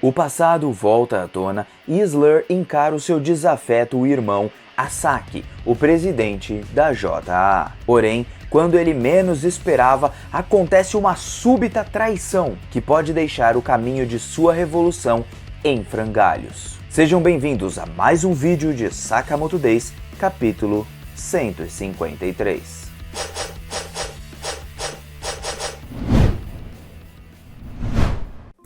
O passado volta à tona e Slur encara o seu desafeto irmão Asaki, o presidente da JA. Porém, quando ele menos esperava, acontece uma súbita traição que pode deixar o caminho de sua revolução em frangalhos. Sejam bem-vindos a mais um vídeo de Sakamoto Days, capítulo 153.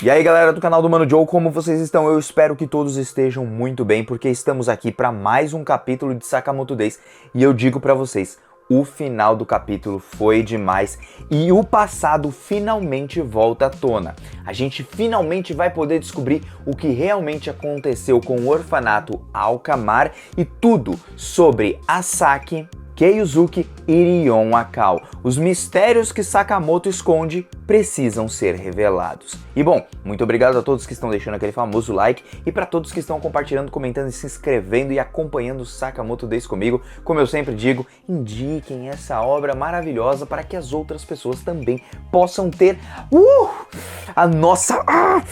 E aí galera do canal do Mano Joe, como vocês estão? Eu espero que todos estejam muito bem, porque estamos aqui para mais um capítulo de Sakamoto Days. E eu digo para vocês, o final do capítulo foi demais e o passado finalmente volta à tona. A gente finalmente vai poder descobrir o que realmente aconteceu com o orfanato Alcamar e tudo sobre Asaki, Keiuzuki e Rion Akao. Os mistérios que Sakamoto esconde precisam ser revelados. E bom, muito obrigado a todos que estão deixando aquele famoso like e para todos que estão compartilhando, comentando e se inscrevendo e acompanhando o Sakamoto Days comigo. Como eu sempre digo, indiquem essa obra maravilhosa para que as outras pessoas também possam ter a nossa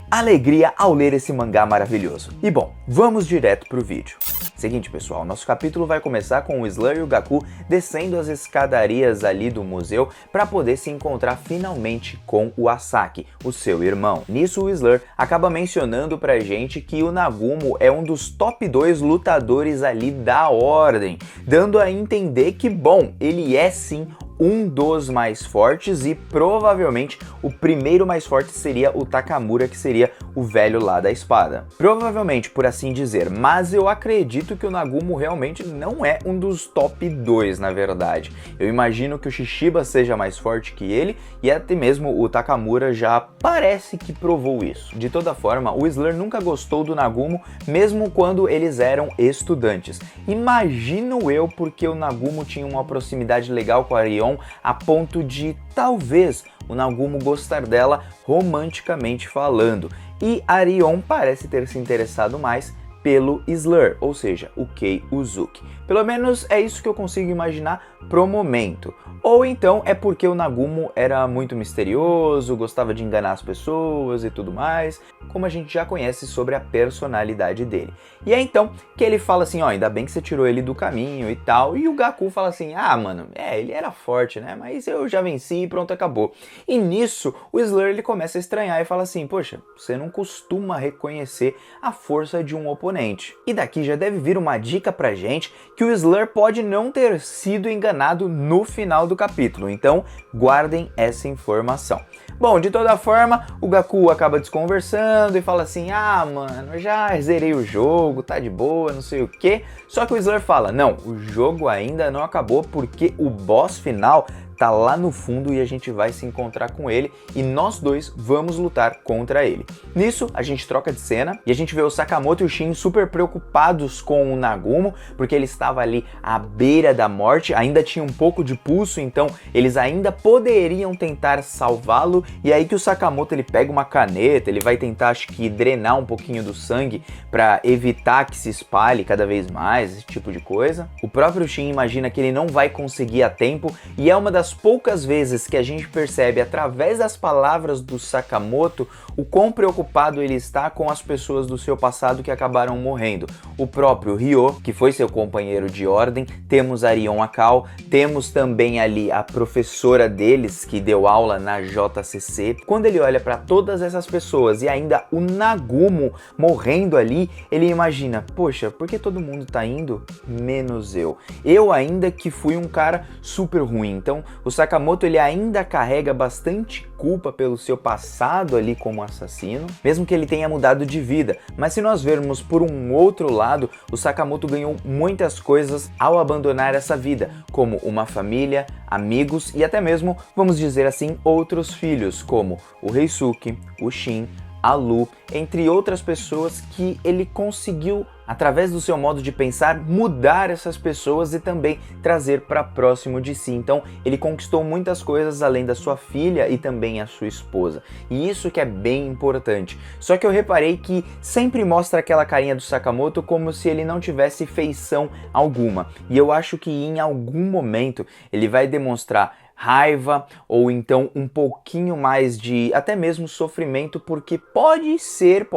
alegria ao ler esse mangá maravilhoso. E bom, vamos direto pro vídeo. Seguinte pessoal, nosso capítulo vai começar com o Slur e o Gaku descendo as escadarias ali do museu para poder se encontrar finalmente com o Asaki, o seu irmão. Nisso o Slur acaba mencionando pra gente que o Nagumo é um dos top 2 lutadores ali da ordem, dando a entender que, bom, ele é sim um dos mais fortes e provavelmente o primeiro mais forte seria o Takamura, que seria o velho lá da espada. Provavelmente, por assim dizer, mas eu acredito que o Nagumo realmente não é um dos top 2, na verdade. Eu imagino que o Shishiba seja mais forte que ele e até mesmo o Takamura já parece que provou isso. De toda forma, o Slur nunca gostou do Nagumo, mesmo quando eles eram estudantes. Imagino eu porque o Nagumo tinha uma proximidade legal com a Rion, a ponto de talvez o Nagumo gostar dela romanticamente falando. E a Rion parece ter se interessado mais pelo Slur, ou seja, o Keiuzuki. Pelo menos é isso que eu consigo imaginar pro momento. Ou então é porque o Nagumo era muito misterioso, gostava de enganar as pessoas e tudo mais, como a gente já conhece sobre a personalidade dele. E é então que ele fala assim, ó, ainda bem que você tirou ele do caminho e tal, e o Gaku fala assim, ah mano, ele era forte, né, mas eu já venci e pronto, acabou. E nisso o Slur ele começa a estranhar e fala assim, poxa, você não costuma reconhecer a força de um oponente. E daqui já deve vir uma dica pra gente que o Slur pode não ter sido enganado no final do capítulo, então guardem essa informação. Bom, de toda forma, o Gaku acaba desconversando e fala assim, ah mano, eu já zerei o jogo, tá de boa, não sei o que. Só que o Slur fala, não, o jogo ainda não acabou porque o boss final tá lá no fundo e a gente vai se encontrar com ele e nós dois vamos lutar contra ele. Nisso, a gente troca de cena e a gente vê o Sakamoto e o Shin super preocupados com o Nagumo, porque ele estava ali à beira da morte, ainda tinha um pouco de pulso, então eles ainda poderiam tentar salvá-lo. E aí que o Sakamoto ele pega uma caneta, ele vai tentar, acho que, drenar um pouquinho do sangue para evitar que se espalhe cada vez mais, esse tipo de coisa. O próprio Shin imagina que ele não vai conseguir a tempo e é uma das poucas vezes que a gente percebe através das palavras do Sakamoto o quão preocupado ele está com as pessoas do seu passado que acabaram morrendo. O próprio Ryo, que foi seu companheiro de ordem, temos a Rion Akao, temos também ali a professora deles que deu aula na JCC. Quando ele olha para todas essas pessoas e ainda o Nagumo morrendo ali, ele imagina, poxa, por que todo mundo tá indo? Menos eu. Eu ainda que fui um cara super ruim, então o Sakamoto ele ainda carrega bastante culpa pelo seu passado ali como assassino, mesmo que ele tenha mudado de vida. Mas se nós vermos por um outro lado, o Sakamoto ganhou muitas coisas ao abandonar essa vida, como uma família, amigos e até mesmo, vamos dizer assim, outros filhos, como o Reisuke, o Shin, a Lu, entre outras pessoas que ele conseguiu, através do seu modo de pensar, mudar essas pessoas e também trazer para próximo de si. Então ele conquistou muitas coisas além da sua filha e também a sua esposa. E isso que é bem importante. Só que eu reparei que sempre mostra aquela carinha do Sakamoto como se ele não tivesse feição alguma. E eu acho que em algum momento ele vai demonstrar raiva ou então um pouquinho mais de até mesmo sofrimento, porque pode ser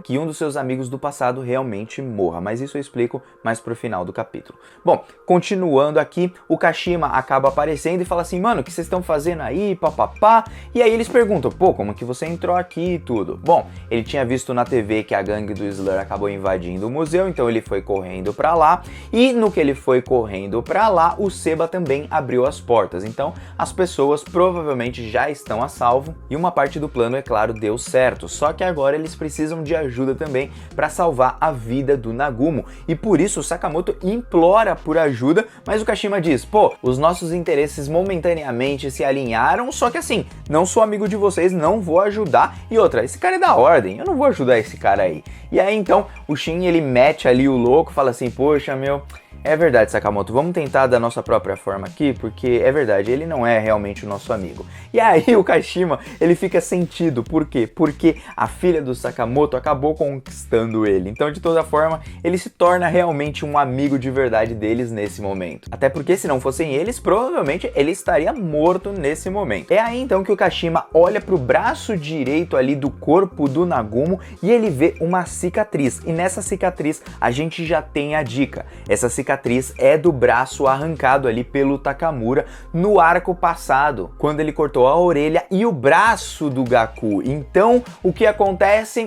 que um dos seus amigos do passado realmente morra, mas isso eu explico mais pro final do capítulo. Bom, continuando aqui, o Kashima acaba aparecendo e fala assim, mano, o que vocês estão fazendo aí, papapá? E aí eles perguntam, pô, como que você entrou aqui e tudo? Bom, ele tinha visto na TV que a gangue do Slur acabou invadindo o museu, então ele foi correndo pra lá, e no que ele foi correndo pra lá, o Seba também abriu as portas, então as pessoas provavelmente já estão a salvo, e uma parte do plano, é claro, deu certo, só que agora eles precisam de ajuda também para salvar a vida do Nagumo, e por isso o Sakamoto implora por ajuda, mas o Kashima diz, pô, os nossos interesses momentaneamente se alinharam, só que assim, não sou amigo de vocês, não vou ajudar, e outra, esse cara é da ordem, eu não vou ajudar esse cara aí. E aí então, o Shin, ele mete ali o louco, fala assim, poxa, meu... É verdade, Sakamoto, vamos tentar da nossa própria forma aqui, porque é verdade, ele não é realmente o nosso amigo. E aí o Kashima, ele fica sentido, por quê? Porque a filha do Sakamoto acabou conquistando ele, então de toda forma, ele se torna realmente um amigo de verdade deles nesse momento. Até porque se não fossem eles, provavelmente ele estaria morto nesse momento. É aí então que o Kashima olha pro braço direito ali do corpo do Nagumo e ele vê uma cicatriz, e nessa cicatriz a gente já tem a dica. Essa cicatriz é do braço arrancado ali pelo Takamura no arco passado, quando ele cortou a orelha e o braço do Gaku. Então, o que acontece?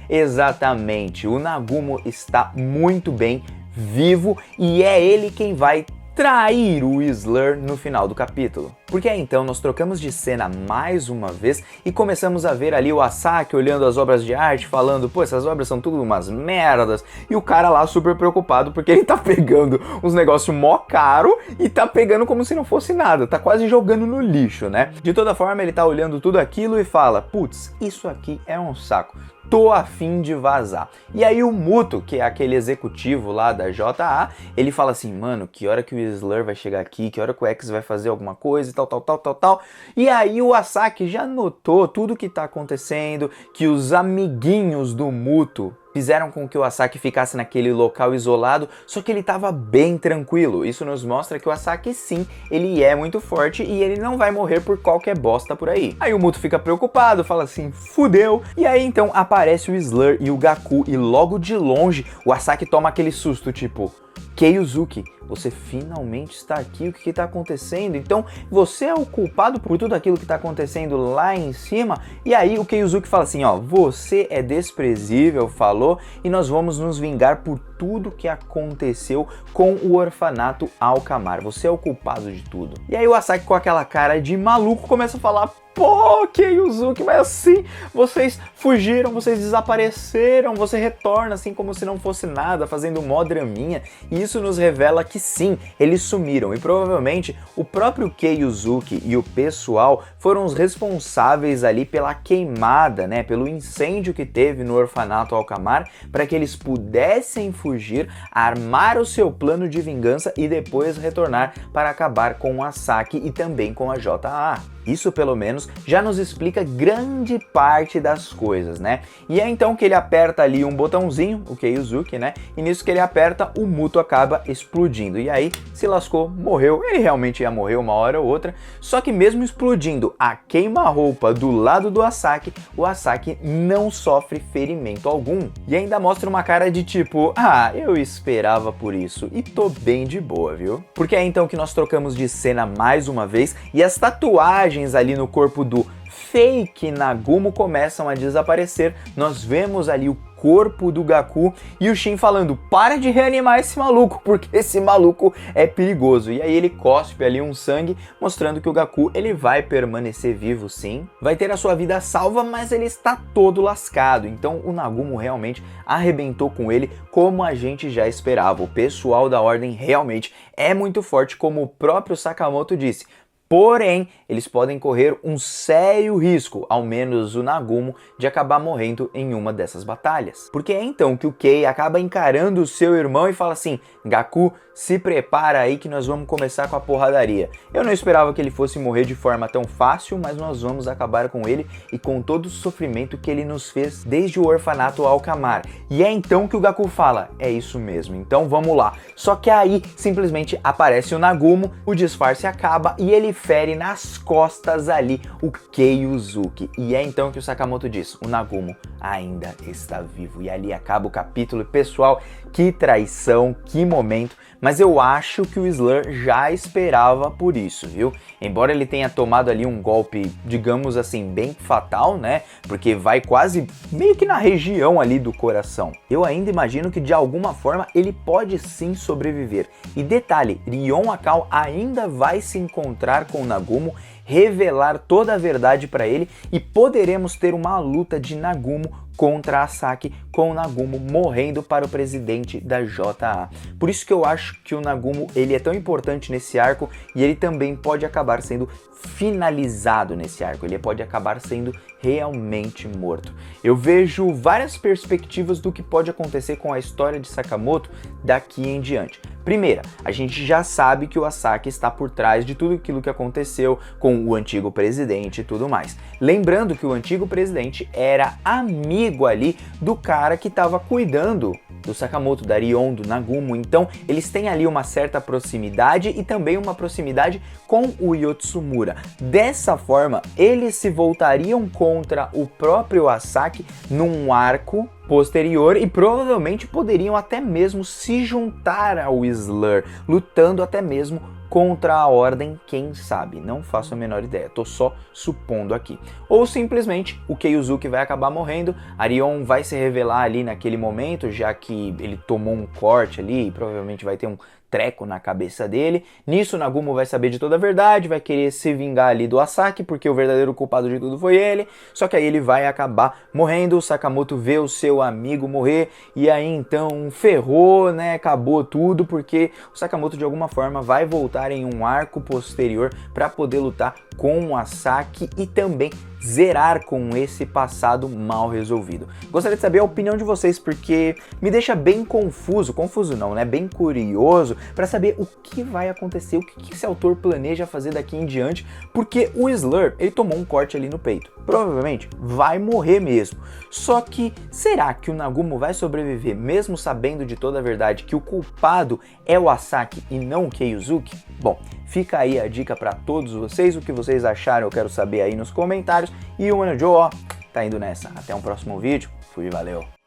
Exatamente, o Nagumo está muito bem, vivo, e é ele quem vai trair o Slur no final do capítulo. Porque então nós trocamos de cena mais uma vez e começamos a ver ali o Asaki olhando as obras de arte, falando, pô, essas obras são tudo umas merdas, e o cara lá super preocupado porque ele tá pegando uns negócios mó caro e tá pegando como se não fosse nada, tá quase jogando no lixo, né? De toda forma, ele tá olhando tudo aquilo e fala, putz, isso aqui é um saco. Tô a fim de vazar. E aí o Muto, que é aquele executivo lá da JA, ele fala assim, mano, que hora que o Slur vai chegar aqui, que hora que o X vai fazer alguma coisa e tal. E aí o Asaki já notou tudo que tá acontecendo, que os amiguinhos do Muto fizeram com que o Asaki ficasse naquele local isolado, só que ele estava bem tranquilo. Isso nos mostra que o Asaki, sim, ele é muito forte e ele não vai morrer por qualquer bosta por aí. Aí o Muto fica preocupado, fala assim, fudeu. E aí então aparece o Slur e o Gaku e logo de longe o Asaki toma aquele susto, tipo... Keiuzuki, você finalmente está aqui, o que está acontecendo? Então, você é o culpado por tudo aquilo que está acontecendo lá em cima? E aí o Keiuzuki fala assim, ó, você é desprezível, falou, e nós vamos nos vingar por tudo que aconteceu com o orfanato Alcamar. Você é o culpado de tudo. E aí o Asaki, com aquela cara de maluco, começa a falar, pô, Keiuzuki, mas assim, vocês fugiram, vocês desapareceram, você retorna assim como se não fosse nada, fazendo mó draminha, e isso nos revela que sim, eles sumiram, e provavelmente o próprio Keiuzuki e o pessoal foram os responsáveis ali pela queimada, né, pelo incêndio que teve no orfanato Alcamar, para que eles pudessem fugir, armar o seu plano de vingança e depois retornar para acabar com o Asaki e também com a JA. Isso, pelo menos, já nos explica grande parte das coisas, né? E é então que ele aperta ali um botãozinho, o Keiuzuki, né? E nisso que ele aperta, o Muto acaba explodindo. E aí, se lascou, morreu. Ele realmente ia morrer uma hora ou outra. Só que mesmo explodindo a queima-roupa do lado do Asaki, o Asaki não sofre ferimento algum. E ainda mostra uma cara de tipo, ah, eu esperava por isso. E tô bem de boa, viu? Porque é então que nós trocamos de cena mais uma vez e as tatuagens ali no corpo do fake Nagumo começam a desaparecer. Nós vemos ali o corpo do Gaku e o Shin falando, para de reanimar esse maluco, porque esse maluco é perigoso. E aí ele cospe ali um sangue, mostrando que o Gaku, ele vai permanecer vivo sim, vai ter a sua vida salva, mas ele está todo lascado. Então o Nagumo realmente arrebentou com ele, como a gente já esperava. O pessoal da Ordem realmente é muito forte, como o próprio Sakamoto disse. Porém, eles podem correr um sério risco, ao menos o Nagumo, de acabar morrendo em uma dessas batalhas. Porque é então que o Kei acaba encarando o seu irmão e fala assim, Gaku, se prepara aí que nós vamos começar com a porradaria. Eu não esperava que ele fosse morrer de forma tão fácil, mas nós vamos acabar com ele e com todo o sofrimento que ele nos fez desde o orfanato Alcamar. E é então que o Gaku fala, é isso mesmo, então vamos lá. Só que aí simplesmente aparece o Nagumo, o disfarce acaba e ele fere nas costas ali o Keiuzuki. E é então que o Sakamoto diz: o Nagumo ainda está vivo. E ali acaba o capítulo. Pessoal, que traição, que momento. Mas eu acho que o Slur já esperava por isso, viu? Embora ele tenha tomado ali um golpe, digamos assim, bem fatal, né? Porque vai quase meio que na região ali do coração. Eu ainda imagino que de alguma forma ele pode sim sobreviver. E detalhe, Rion Akao ainda vai se encontrar com o Nagumo, revelar toda a verdade para ele e poderemos ter uma luta de Nagumo contra a Saki, com o Nagumo morrendo para o presidente da JA. Por isso que eu acho que o Nagumo ele é tão importante nesse arco e ele também pode acabar sendo finalizado nesse arco, ele pode acabar sendo realmente morto. Eu vejo várias perspectivas do que pode acontecer com a história de Sakamoto daqui em diante. Primeira, a gente já sabe que o Asaki está por trás de tudo aquilo que aconteceu com o antigo presidente e tudo mais. Lembrando que o antigo presidente era amigo ali do cara que estava cuidando do Sakamoto, da Rion, do Nagumo, então eles têm ali uma certa proximidade e também uma proximidade com o Yotsumura. Dessa forma, eles se voltariam contra o próprio Asaki num arco posterior e provavelmente poderiam até mesmo se juntar ao Slur, lutando até mesmo contra a Ordem, quem sabe, não faço a menor ideia, tô só supondo aqui. Ou simplesmente o Keiuzuki vai acabar morrendo, a Rion vai se revelar ali naquele momento, já que ele tomou um corte ali e provavelmente vai ter um treco na cabeça dele. Nisso o Nagumo vai saber de toda a verdade, vai querer se vingar ali do Asaki, porque o verdadeiro culpado de tudo foi ele, só que aí ele vai acabar morrendo, o Sakamoto vê o seu amigo morrer, e aí então ferrou, né, acabou tudo, porque o Sakamoto de alguma forma vai voltar em um arco posterior para poder lutar com o Asaki e também zerar com esse passado mal resolvido. Gostaria de saber a opinião de vocês, porque me deixa bem confuso não, né? Bem curioso para saber o que vai acontecer, o que esse autor planeja fazer daqui em diante, porque o Slur, ele tomou um corte ali no peito. Provavelmente vai morrer mesmo. Só que será que o Nagumo vai sobreviver mesmo sabendo de toda a verdade que o culpado é o Asaki e não o Keiuzuki? Bom, fica aí a dica para todos vocês, o que vocês acharam eu quero saber aí nos comentários. E o Mano Joe, ó, tá indo nessa. Até um próximo vídeo. Fui, valeu!